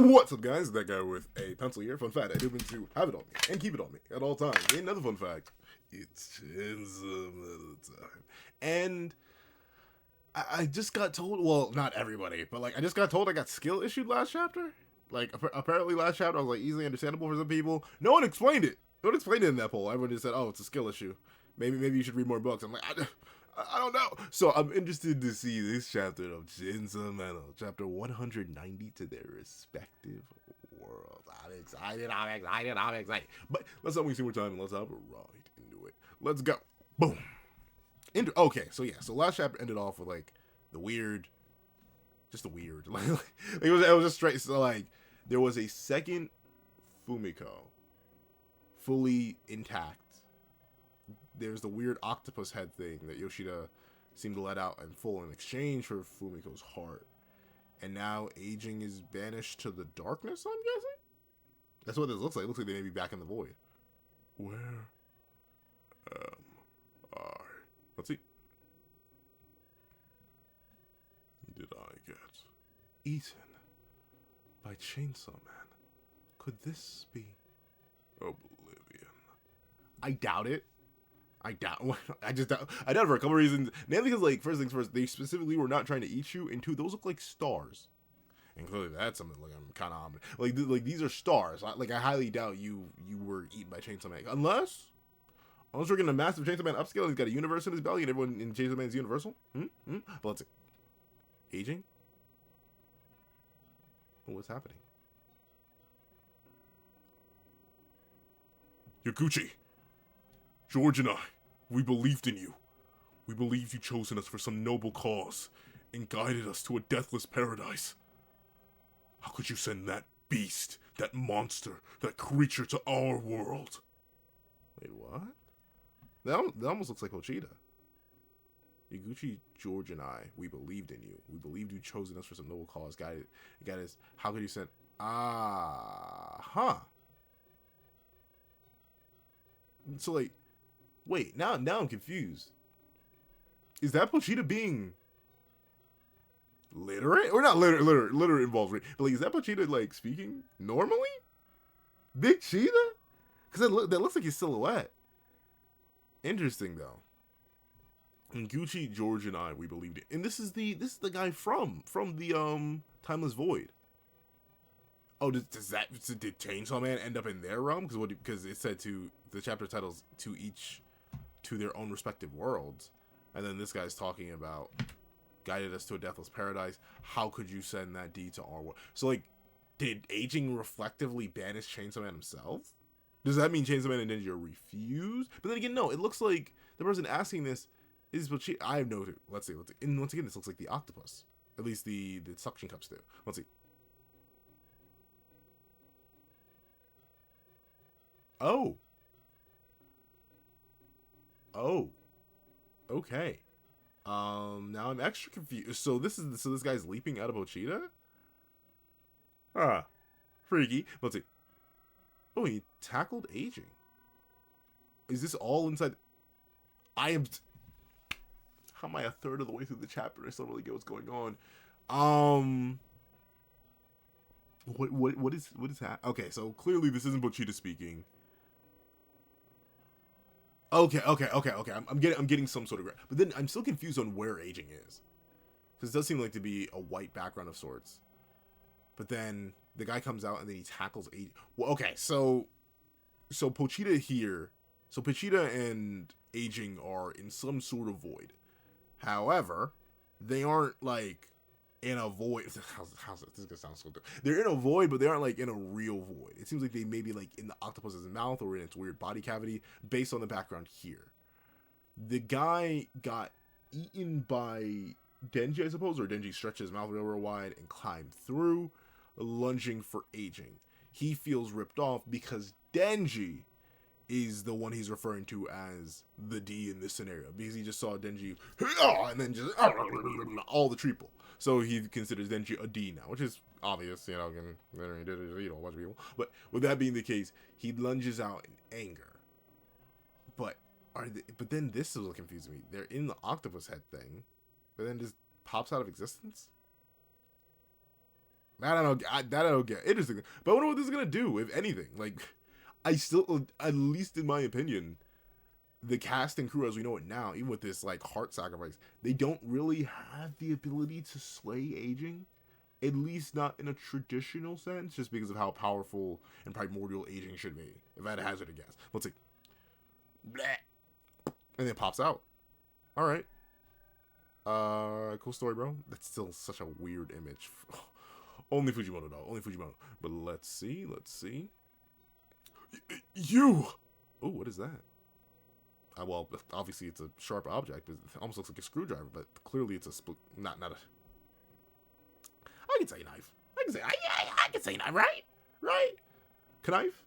What's up, guys? That guy with a pencil here. Fun fact, I do mean to have it on me and keep it on me at all times. And another fun fact, it's Chainsaw Metal time. And I just got told, well, not everybody, but like I just got told I got skill issued last chapter. Like apparently last chapter I was like easily understandable for some people. No one explained it. No one explained it in that poll. Everyone just said, "Oh, it's a skill issue. Maybe you should read more books." I'm like, I don't know. So I'm interested to see this chapter of Chainsaw Metal, chapter 190 to their respective worlds. I'm excited. But let's not waste more time and let's have a ride into it. Let's go. Boom. Okay, so yeah, so last chapter ended off with like the weird, just the weird. Like it was just straight. So like there was a second Fumiko, fully intact. There's the weird octopus head thing that Yoshida seemed to let out in full in exchange for Fumiko's heart. And now aging is banished to the darkness, I'm guessing? That's what this looks like. It looks like they may be back in the void. Where am I? Let's see. Did I get eaten by Chainsaw Man? Could this be oblivion? I doubt it. I doubt it for a couple reasons. Mainly because, like, first things first, they specifically were not trying to eat you, and two, those look like stars. And clearly that's something like I'm kind of like these are stars. Like I highly doubt you were eaten by Chainsaw Man, unless we're getting a massive Chainsaw Man upscale. He's got a universe in his belly, and everyone in Chainsaw Man is universal. But let's see. Aging. What's happening? Yakuchi. George and I, we believed in you. We believed you chosen us for some noble cause and guided us to a deathless paradise. How could you send that beast, that monster, that creature to our world? Wait, what? That almost looks like Pochita. Yaguchi, George, and I, we believed in you. We believed you chosen us for some noble cause, guided us. How could you send... So, like... Wait, now I'm confused. Is that Pochita being literate? Or not literate involved, right? But like, is that Pochita like speaking normally? Big Cheetah? Because that looks like his silhouette. Interesting though. And Gucci, George, and I, we believed it. And this is the guy from the Timeless Void. Oh, did Chainsaw Man end up in their realm? Because it said to the chapter titles to their own respective worlds, and then this guy's talking about guided us to a deathless paradise. How could you send that deed to our world? So like, did aging reflectively banish Chainsaw Man himself? Does that mean Chainsaw Man and Denji are refused? But then again, no. It looks like the person asking this is what I have no clue. Let's see. And once again, this looks like the octopus. At least the suction cups do. Let's see. Oh. Okay. Now I'm extra confused. So this guy's leaping out of Pochita? Freaky. Let's see. Oh, he tackled aging. Is this all inside? How am I a third of the way through the chapter? I still don't really get what's going on. What is happening? Okay, so clearly this isn't Pochita speaking. Okay. I'm getting some sort of, but then I'm still confused on where aging is, because it does seem like to be a white background of sorts. But then the guy comes out and then he tackles aging. Well, okay, so Pochita here, so Pochita and aging are in some sort of void. However, they aren't like in a void. How's it? This is gonna sound so good. They're in a void, but they aren't like in a real void. It seems like they may be like in the octopus's mouth or in its weird body cavity, based on the background here. The guy got eaten by Denji, I suppose, or Denji stretched his mouth real wide and climbed through, lunging for aging. He feels ripped off because Denji is the one he's referring to as the D in this scenario, because he just saw Denji and then just all the triple. So he considers Denji a D now, which is obvious, you know, and he did it, you know, a bunch of people. But with that being the case, he lunges out in anger. But then this is what confuses me. They're in the octopus head thing, but then just pops out of existence. That I don't. That I don't get. Interesting. But I wonder what this is gonna do, if anything. Like, I still, at least in my opinion, the cast and crew as we know it now, even with this like heart sacrifice, they don't really have the ability to slay aging. At least not in a traditional sense, just because of how powerful and primordial aging should be. If I had to hazard a guess. Let's see. Bleh. And it pops out. Alright. Cool story, bro. That's still such a weird image. Only Fujimoto, though. Only Fujimoto. But let's see. Let's see. You! Oh, what is that? Well, obviously it's a sharp object. It almost looks like a screwdriver, but clearly it's a not a... I can say knife. I can say knife, right? Right? Knife?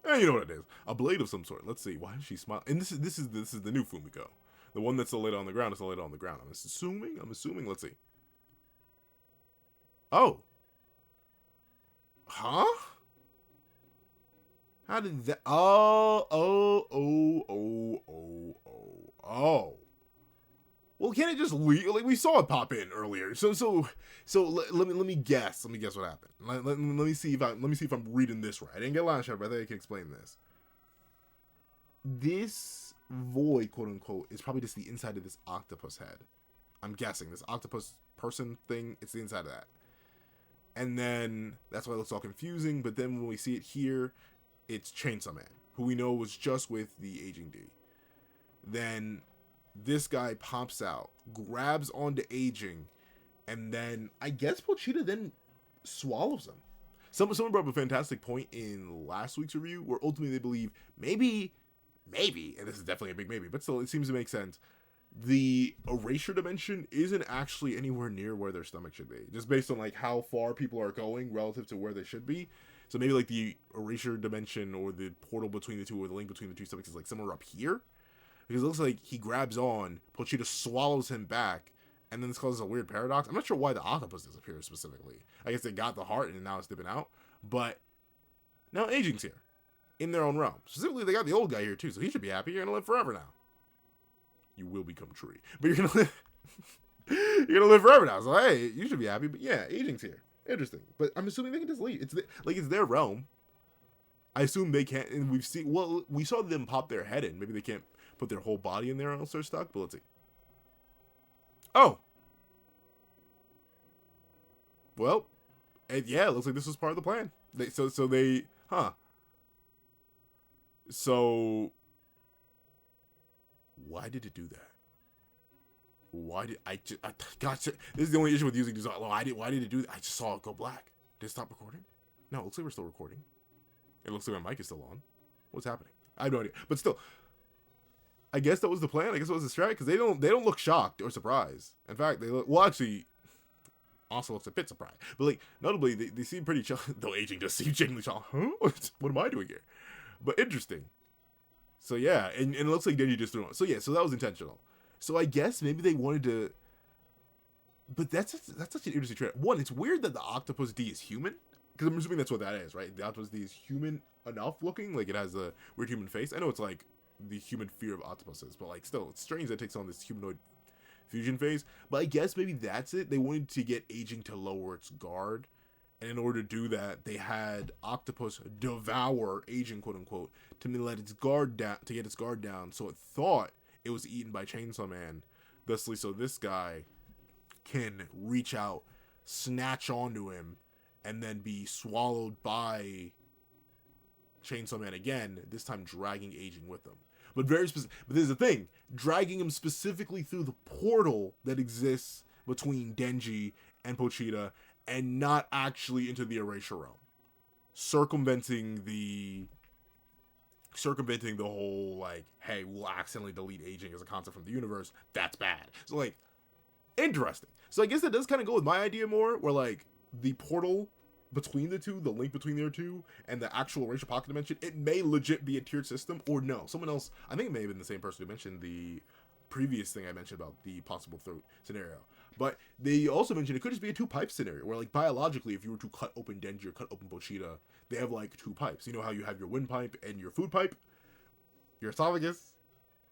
You know what it is. A blade of some sort. Let's see. Why is she smiling? And this is the new Fumiko. The one that's laid on the ground is laid on the ground. I'm assuming. Let's see. Oh. Huh? How did that? Oh. Well, can't it just leave? Like, we saw it pop in earlier. So let me guess. Let me guess what happened. Let me see if I'm reading this right. I didn't get last shot, but I think I can explain this. This void, quote unquote, is probably just the inside of this octopus head. I'm guessing this octopus person thing. It's the inside of that, and then that's why it looks all confusing. But then when we see it here, it's Chainsaw Man, who we know was just with the aging D. Then this guy pops out, grabs onto aging, and then I guess Pochita then swallows him. Someone brought up a fantastic point in last week's review where ultimately they believe maybe, and this is definitely a big maybe, but still it seems to make sense. The erasure dimension isn't actually anywhere near where their stomach should be, just based on like how far people are going relative to where they should be. So maybe like the erasure dimension or the portal between the two or the link between the two stomachs is like somewhere up here. Because it looks like he grabs on, Pochita swallows him back, and then this causes a weird paradox. I'm not sure why the octopus disappears specifically. I guess they got the heart and now it's dipping out. But now aging's here, in their own realm. Specifically, they got the old guy here too, so he should be happy. You're gonna live forever now. You will become tree, but you're gonna live. You're gonna live forever now. So hey, you should be happy. But yeah, aging's here. Interesting. But I'm assuming they can just leave. It's their realm. I assume they can't. And we saw them pop their head in. Maybe they can't put their whole body in there or else they're stuck, but let's see. Oh. Well, yeah, it looks like this was part of the plan. So, why did it do that? Why did gotcha. This is the only issue with using design. Why did it do that? I just saw it go black. Did it stop recording? No, it looks like we're still recording. It looks like my mic is still on. What's happening? I have no idea. But still, I guess that was the plan. I guess it was the strat because they don't look shocked or surprised. In fact, they look actually also looks a bit surprised. But like notably, they seem pretty chill. Though aging just seems genuinely shocked. Huh? What am I doing here? But interesting. So yeah, and it looks like Denji just threw on. So yeah, so that was intentional. So I guess maybe they wanted to. But that's such an interesting trait. One, it's weird that the octopus D is human. Because I'm assuming that's what that is, right? The octopus D is human enough looking. Like it has a weird human face. I know it's like the human fear of octopuses, but like still it's strange that it takes on this humanoid fusion phase. But I guess maybe that's it. They wanted to get aging to lower its guard, and in order to do that they had octopus devour aging, quote unquote, to let its guard down, to get its guard down, so it thought it was eaten by Chainsaw Man, thusly so this guy can reach out, snatch onto him, and then be swallowed by Chainsaw Man again, this time dragging aging with them. But very specific. But there's the thing, dragging him specifically through the portal that exists between Denji and Pochita, and not actually into the erasure realm, circumventing the whole like, hey, we'll accidentally delete aging as a concept from the universe. That's bad. So like, interesting. So I guess that does kind of go with my idea more, where like the portal between the two, the link between the two, and the actual erasure pocket dimension, it may legit be a tiered system, or no, someone else, I think it may have been the same person who mentioned the previous thing I mentioned about the possible throat scenario. But they also mentioned it could just be a two pipe scenario, where like biologically, if you were to cut open Denji or cut open Pochita, they have like two pipes. You know how you have your windpipe and your food pipe, your esophagus,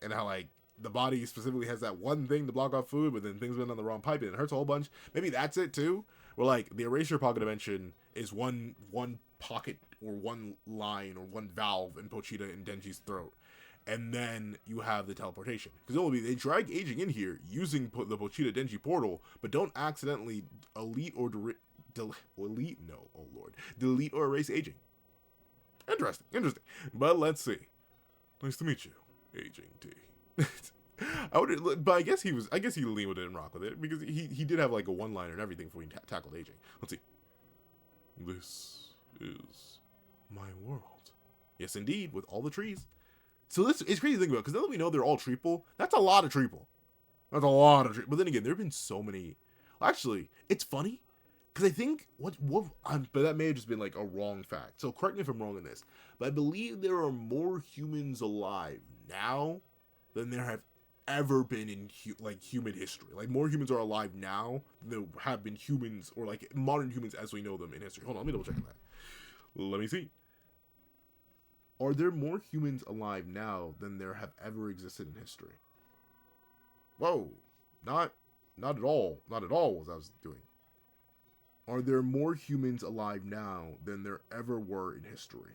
and how like the body specifically has that one thing to block off food, but then things went on the wrong pipe and it hurts a whole bunch. Maybe that's it too. Where like the erasure pocket dimension is one pocket or one line or one valve in Pochita and Denji's throat, and then you have the teleportation. Because only they drag aging in here using the Pochita Denji portal, but don't accidentally delete or delete or erase aging. Interesting. But let's see. Nice to meet you, Aging T. But I guess he Leo didn't rock with it because he did have like a one-liner and everything before he tackled aging. Let's see. This is my world. Yes, indeed, with all the trees. So this is crazy to think about because now that we know they're all treeple, that's a lot of treeple. That's a lot of treeple. But then again, there have been so many. Actually, it's funny because I think but that may have just been like a wrong fact. So correct me if I'm wrong in this, but I believe there are more humans alive now than there have ever been in human history. Like more humans are alive now than there have been humans or like modern humans as we know them in history. Hold on, let me double check on that. Let me see. Are there more humans alive now than there have ever existed in history? Whoa, not at all. Not at all was I was doing. Are there more humans alive now than there ever were in history?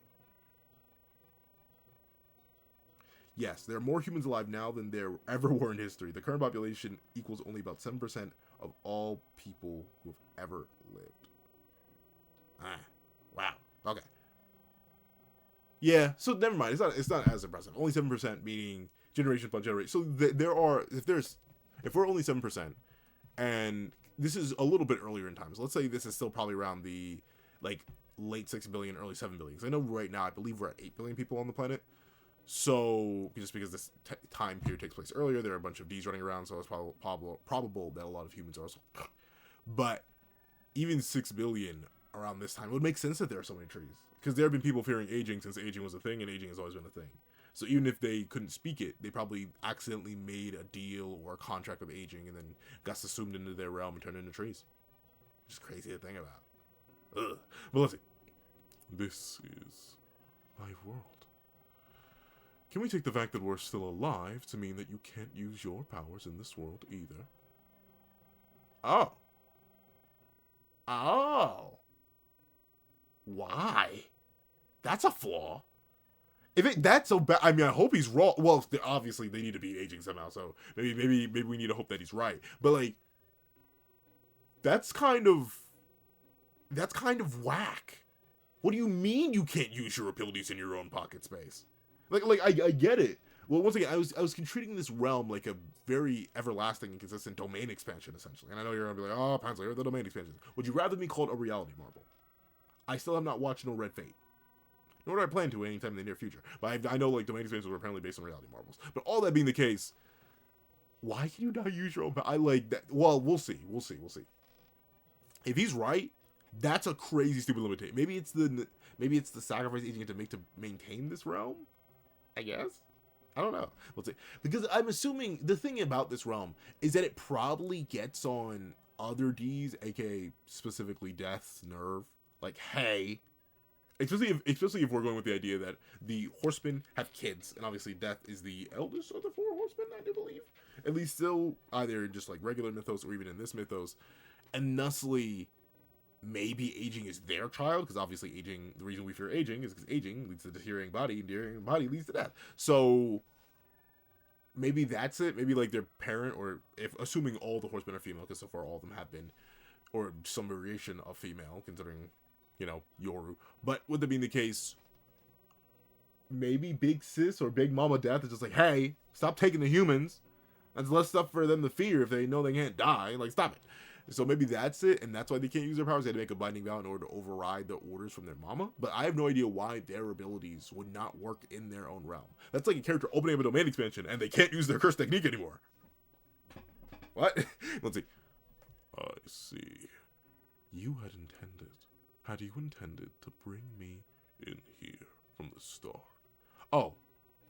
Yes, there are more humans alive now than there ever were in history. The current population equals only about 7% of all people who have ever lived. Wow. Okay. Yeah, so never mind. It's not as impressive. Only 7%, meaning generation upon generation. So if we're only 7%, and this is a little bit earlier in time. So let's say this is still probably around the like late 6 billion, early 7 billion. Because I know right now I believe we're at 8 billion people on the planet. So just because this time period takes place earlier, there are a bunch of D's running around. So it's probable that a lot of humans are also. But even 6 billion around this time, it would make sense that there are so many trees. Because there have been people fearing aging since aging was a thing, and aging has always been a thing. So even if they couldn't speak it, they probably accidentally made a deal or a contract with aging and then got assumed into their realm and turned into trees. Just crazy to think about. Ugh. But let's see. This is my world. Can we take the fact that we're still alive to mean that you can't use your powers in this world either? Oh. Why? That's a flaw. If that's so bad, I mean, I hope he's wrong. Well, obviously they need to beat aging somehow, so maybe we need to hope that he's right. But like, that's kind of whack. What do you mean you can't use your abilities in your own pocket space? Like I get it. Well, once again, I was treating this realm like a very everlasting and consistent domain expansion, essentially. And I know you're gonna be like, oh, Panslayer, the domain expansion. Would you rather be called a reality marble? I still have not watched no Red Fate. Nor do I plan to anytime in the near future. But I know like domain expansions were apparently based on reality marbles. But all that being the case, why can you not use your own? I like that. Well, we'll see. If he's right, that's a crazy stupid limitation. Maybe it's the sacrifice agent get to make to maintain this realm. I guess. I don't know. We'll see. Because I'm assuming the thing about this realm is that it probably gets on other D's, aka specifically Death's nerve. Like, hey, especially if we're going with the idea that the horsemen have kids, and obviously Death is the eldest of the 4 horsemen, I do believe. At least still either just like regular mythos or even in this mythos. And thusly, maybe aging is their child, because obviously aging, the reason we fear aging is because aging leads to deteriorating body, and deteriorating body leads to death. So maybe that's it. Maybe like their parent, or if assuming all the horsemen are female, because so far all of them have been, or some variation of female, considering, you know, Yoru. But with that being the case, maybe Big Sis or Big Mama Death is just like, hey, stop taking the humans. That's less stuff for them to fear if they know they can't die. Like, stop it. So maybe that's it, and that's why they can't use their powers. They had to make a binding vow in order to override the orders from their mama. But I have no idea why their abilities would not work in their own realm. That's like a character opening up a domain expansion, and they can't use their curse technique anymore. What? Let's see. I see. Had you intended to bring me in here from the start? Oh,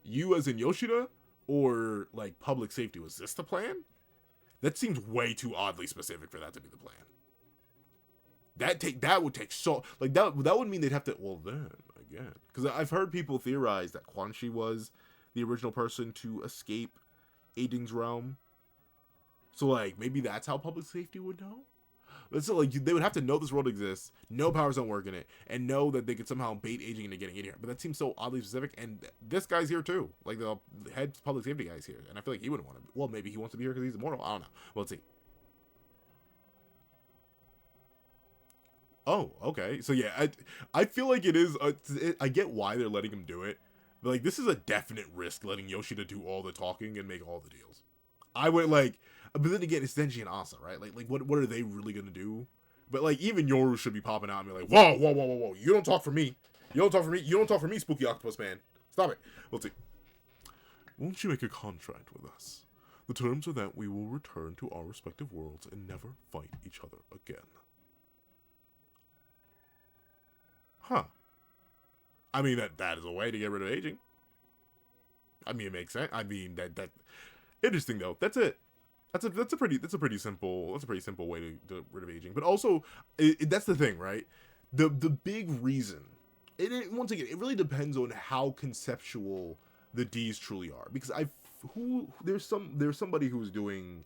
you as in Yoshida? Or, like, public safety? Was this the plan? That seems way too oddly specific for that to be the plan. That would take so... Like, that would mean they'd have to... Well, then, again... Because I've heard people theorize that Quan Chi was the original person to escape Aiding's realm. So, like, maybe that's how public safety would know? Let's say, like, they would have to know this world exists, know powers don't work in it, and know that they could somehow bait aging into getting in here. But that seems so oddly specific, and this guy's here too. Like, the head public safety guy's here, and I feel like he wouldn't want to. Well, maybe he wants to be here because he's immortal. I don't know. Well, let's see. Oh, okay. So yeah, I feel like it is. I get why they're letting him do it. But, like, this is a definite risk, letting Yoshida do all the talking and make all the deals. I would, like, but then again, it's Denji and Asa, right? Like what are they really gonna do? But, like, even Yoru should be popping out and be like, whoa, whoa, whoa, whoa, whoa! You don't talk for me. You don't talk for me. You don't talk for me, Spooky Octopus Man. Stop it. We'll see. Won't you make a contract with us? The terms are that we will return to our respective worlds and never fight each other again. Huh. I mean, that is a way to get rid of aging. I mean, it makes sense. I mean, that interesting though. That's it. That's a pretty simple way to get rid of aging. But also, that's the thing, right? The big reason. Once again, it really depends on how conceptual the D's truly are. Because there's somebody who's doing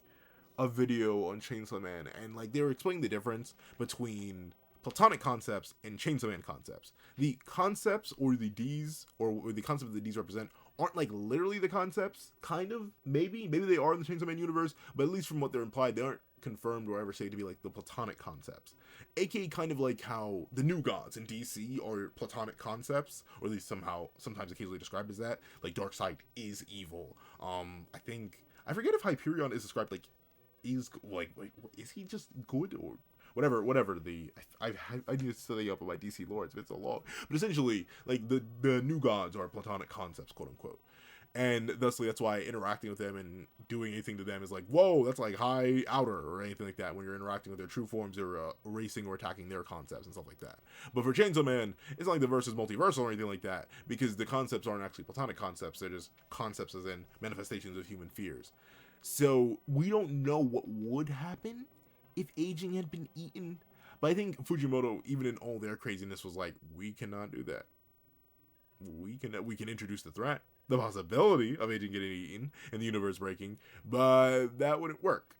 a video on Chainsaw Man, and, like, they were explaining the difference between platonic concepts and Chainsaw Man concepts. The concepts or the D's or the concepts the D's represent aren't, like, literally the concepts. Kind of, maybe they are in the Chainsaw Man universe, but at least from what they're implied, they aren't confirmed or ever say to be, like, the platonic concepts. AKA kind of like how the new gods in DC are platonic concepts, or at least sometimes occasionally described as that. Like, Darkseid is evil. I forget if Hyperion is described like is he just good or whatever I need to study up on my DC lore. It's been so long. But essentially, like, the new gods are platonic concepts, quote unquote. And thusly, that's why interacting with them and doing anything to them is like, whoa, that's like high outer or anything like that. When you're interacting with their true forms, you're erasing or attacking their concepts and stuff like that. But for Chainsaw Man, it's not like the verse is multiversal or anything like that, because the concepts aren't actually platonic concepts. They're just concepts as in manifestations of human fears. So we don't know what would happen if aging had been eaten. But I think Fujimoto, even in all their craziness, was like, we cannot do that. We can introduce the threat, the possibility of aging getting eaten and the universe breaking, but that wouldn't work.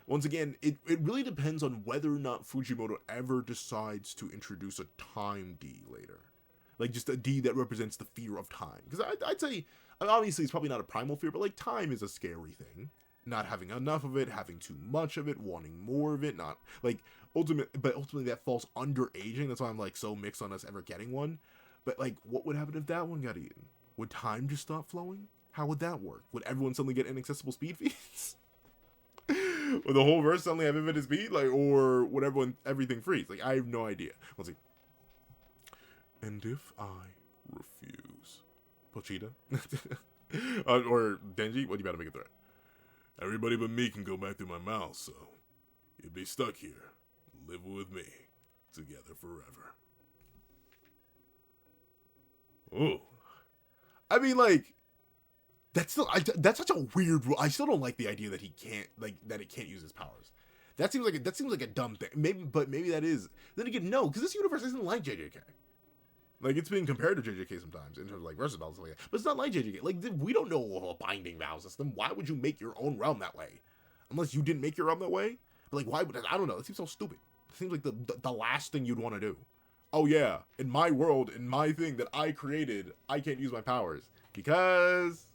Once again, it really depends on whether or not Fujimoto ever decides to introduce a time D later. Like, just a D that represents the fear of time. Because I'd say, obviously it's probably not a primal fear, but, like, time is a scary thing. Not having enough of it, having too much of it, wanting more of it, not, like, ultimately that falls under aging. That's why I'm, like, so mixed on us ever getting one. But, like, what would happen if that one got eaten? Would time just stop flowing? How would that work? Would everyone suddenly get inaccessible speed feeds? Would the whole verse suddenly have infinite speed? Like, or would everything freeze? Like, I have no idea. Let's see. And if I refuse? Pochita? Or Denji? What, you about to make a threat? Everybody but me can go back through my mouth, so you'd be stuck here, living with me, together forever. Oh, I mean, like, that's such a weird rule. I still don't like the idea that he can't, like, that it can't use his powers. That seems like a dumb thing. Maybe that is. Then again, no, because this universe isn't like JJK. Like, it's been compared to JJK sometimes in terms of, like, versus battles and stuff like that. But it's not like JJK. Like, we don't know of a binding vow system. Why would you make your own realm that way? Unless you didn't make your realm that way? But, like, why would I don't know. It seems so stupid. It seems like the last thing you'd want to do. Oh yeah, in my world, in my thing that I created, I can't use my powers. Because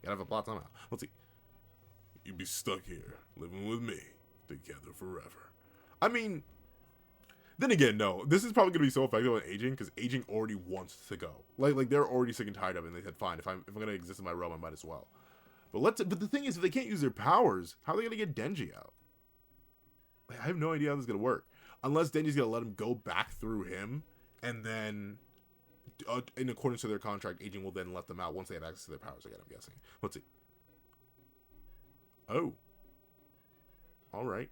you gotta have a plot somehow. Let's see. You'd be stuck here, living with me, together forever. I mean, then again, no. This is probably gonna be so effective on aging, because aging already wants to go. Like they're already sick and tired of it, and they said, fine, if I'm gonna exist in my realm, I might as well. But the thing is, if they can't use their powers, how are they gonna get Denji out? Like, I have no idea how this is gonna work. Unless Denji's gonna let him go back through him, and then, in accordance to their contract, aging will then let them out once they have access to their powers again, I'm guessing. Let's see. Oh. Alright.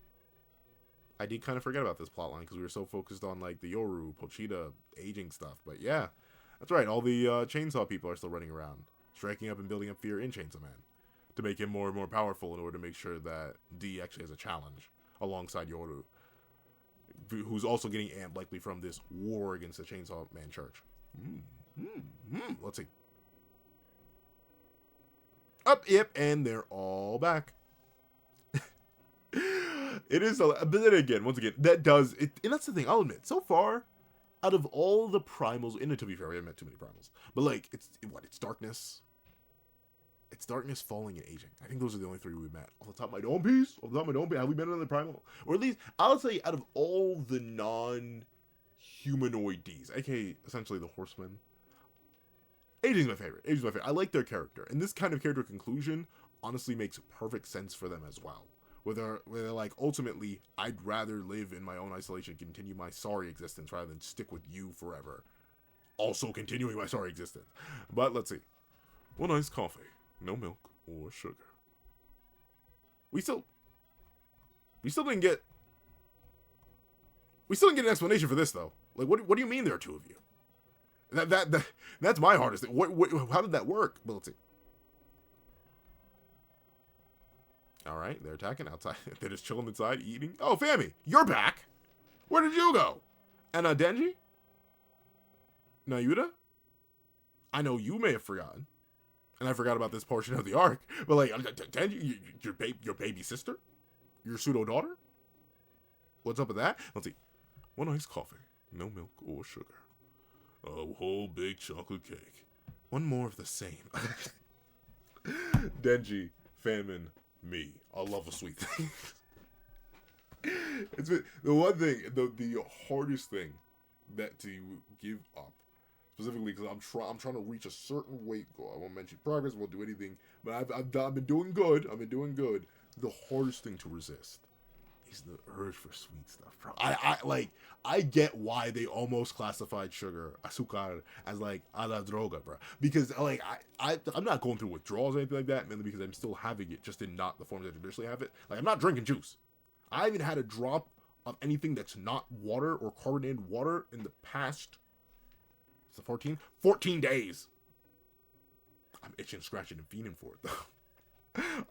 I did kind of forget about this plotline, because we were so focused on, like, the Yoru, Pochita, aging stuff. But yeah, that's right, all the Chainsaw people are still running around, striking up and building up fear in Chainsaw Man, to make him more and more powerful in order to make sure that D actually has a challenge, alongside Yoru, who's also getting amped likely from this war against the Chainsaw Man Church. Let's see. Yep, and they're all back. It is, but then again, once again, that does it, and that's the thing. I'll admit, so far, out of all the primals, and to be fair, I haven't met too many primals, but like, it's darkness. It's darkness, falling, and aging. I think those are the only three we met. Off the top of my dome piece, have we met another primal? Or at least, I'll say, out of all the non-humanoid Ds, aka essentially the horsemen, aging's my favorite. I like their character, and this kind of character conclusion honestly makes perfect sense for them as well. Where they're like, ultimately, I'd rather live in my own isolation, continue my sorry existence, rather than stick with you forever. Also continuing my sorry existence. But let's see. One iced coffee. No milk or sugar. We still didn't get an explanation for this though. Like, what do you mean there are two of you? That's my hardest thing. How did that work? Well, let's see. All right, they're attacking outside. They're just chilling inside, eating. Oh, Fami, you're back. Where did you go? And Denji? Nayuda? I know you may have forgotten. And I forgot about this portion of the arc. But like, Denji, your baby sister? Your pseudo daughter? What's up with that? Let's see. One iced coffee. No milk or sugar. A whole big chocolate cake. One more of the same. Denji, famine, me. I love a sweet thing. It's been the one thing, the hardest thing that to give up. Specifically because I'm trying to reach a certain weight goal. I won't mention progress, won't do anything, but I've been doing good. The hardest thing to resist is the urge for sweet stuff, bro. I get why they almost classified sugar, azúcar, as like a la droga, bro. Because like I'm not going through withdrawals or anything like that, mainly because I'm still having it, just in not the forms I traditionally have it. Like, I'm not drinking juice. I haven't had a drop of anything that's not water or carbonated water in the past. 14 days. I'm itching, scratching, and fiending for it though.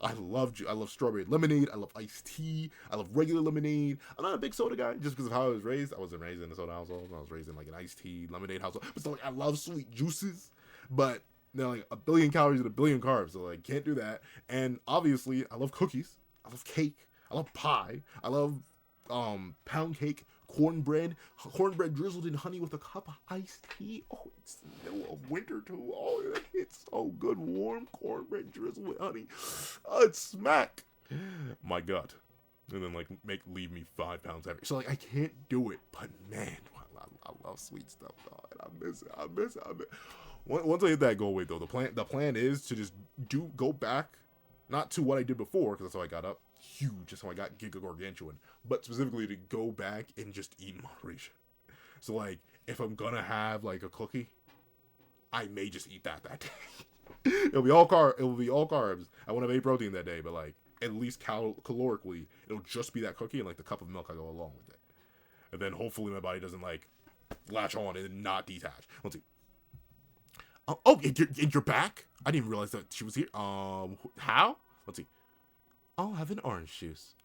I love strawberry lemonade. I love iced tea. I love regular lemonade. I'm not a big soda guy just because of how I was raised. I wasn't raised in a soda household. I was raised in like an iced tea, lemonade household. But still, like, I love sweet juices. But they're like 1 billion calories and 1 billion carbs, so like can't do that. And obviously, I love cookies. I love cake. I love pie. I love pound cake. Cornbread drizzled in honey with a cup of iced tea. Oh, it's the middle of winter too. Oh, it's so good. Warm cornbread drizzled with honey. Oh, it's smack. My gut. And then like leave me 5 pounds heavy. So like I can't do it, but man, I love sweet stuff, dog. And I miss it. Once I hit that goal weight though, the plan is to just go back, not to what I did before, because that's how I got up. Huge, that's how I got Giga Gargantuan, but specifically to go back and just eat in moderation. So like, if I'm gonna have like a cookie, I may just eat that day. It'll be all carbs. I won't have any protein that day, but like at least calorically, it'll just be that cookie and like the cup of milk I go along with it. And then hopefully my body doesn't like latch on and not detach. Let's see. Oh, and you're back? I didn't even realize that she was here. How? Let's see. I'll have an orange juice.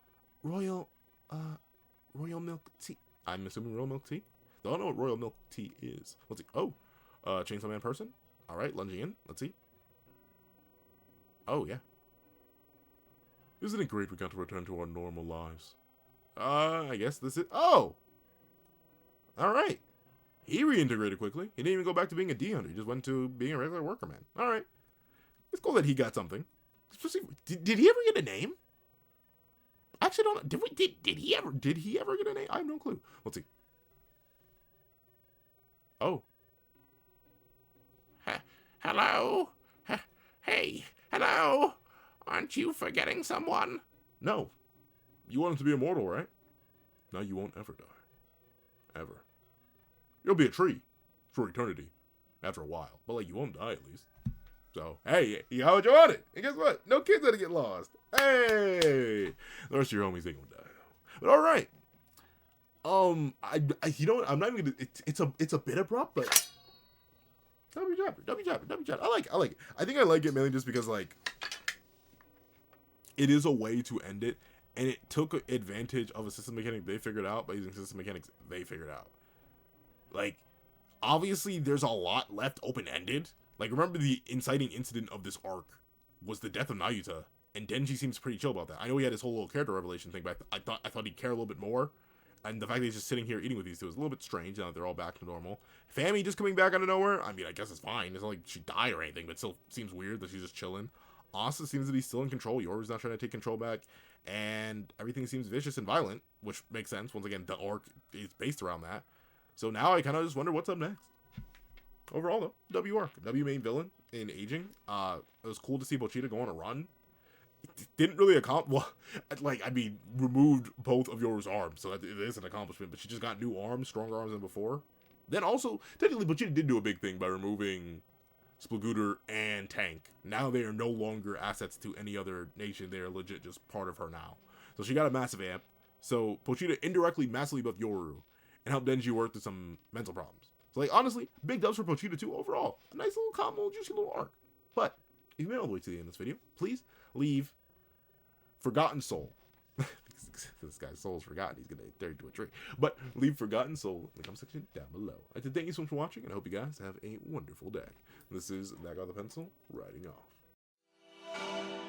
Royal milk tea. I'm assuming royal milk tea? I don't know what royal milk tea is. Let's see. Oh, Chainsaw Man person. All right, lunging in. Let's see. Oh, yeah. Isn't it great we got to return to our normal lives? I guess this is... Oh! All right. He reintegrated quickly. He didn't even go back to being a D hunter. He just went to being a regular worker man. All right. It's cool that he got something. Especially, did he ever get a name? I actually don't know. Did he ever get a name? I have no clue. Let's see. Oh. Hello? Hey, hello? Aren't you forgetting someone? No. You want him to be immortal, right? Now you won't ever die. Ever. You'll be a tree for eternity. After a while. But like, you won't die at least. So, hey, you how would you want it? And guess what? No kids gonna get lost. Hey! The rest of your homies, they gonna die though. But alright. You know what? I'm not even gonna, it's a bit abrupt, but W chapter. I like it. I think I like it mainly just because like it is a way to end it, and it took advantage of a system mechanic they figured out by using system mechanics they figured out. Like, obviously there's a lot left open-ended. Like, remember the inciting incident of this arc was the death of Nayuta And Denji seems pretty chill about that. I know he had his whole little character revelation thing, but I thought he'd care a little bit more. And the fact that he's just sitting here eating with these two is a little bit strange now that they're all back to normal. Fami just coming back out of nowhere, I mean, I guess it's fine. It's not like she died or anything, but it still seems weird that she's just chilling. Asa seems to be still in control. Yoru's not trying to take control back. And everything seems vicious and violent, which makes sense. Once again, the arc is based around that. So now I kind of just wonder what's up next. Overall, though, W arc. W main villain in aging. It was cool to see Pochita go on a run. It didn't really accomplish, well, like, I mean, removed both of Yoru's arms, so it is an accomplishment, but she just got new arms, stronger arms than before. Then also, technically, Pochita did do a big thing by removing Splagooter and Tank. Now they are no longer assets to any other nation, they are legit just part of her now. So she got a massive amp, so Pochita indirectly massively buffed Yoru, and helped Denji work through some mental problems. So, like, honestly, big dubs for Pochita too overall. A nice little combo, juicy little arc. But, if you made it all the way to the end of this video, please leave Forgotten Soul. This guy's soul is forgotten. He's going to turn into a tree. But leave Forgotten Soul in the comment section down below. I'd like to thank you so much for watching, and I hope you guys have a wonderful day. This is That Guy with the Pencil, writing off.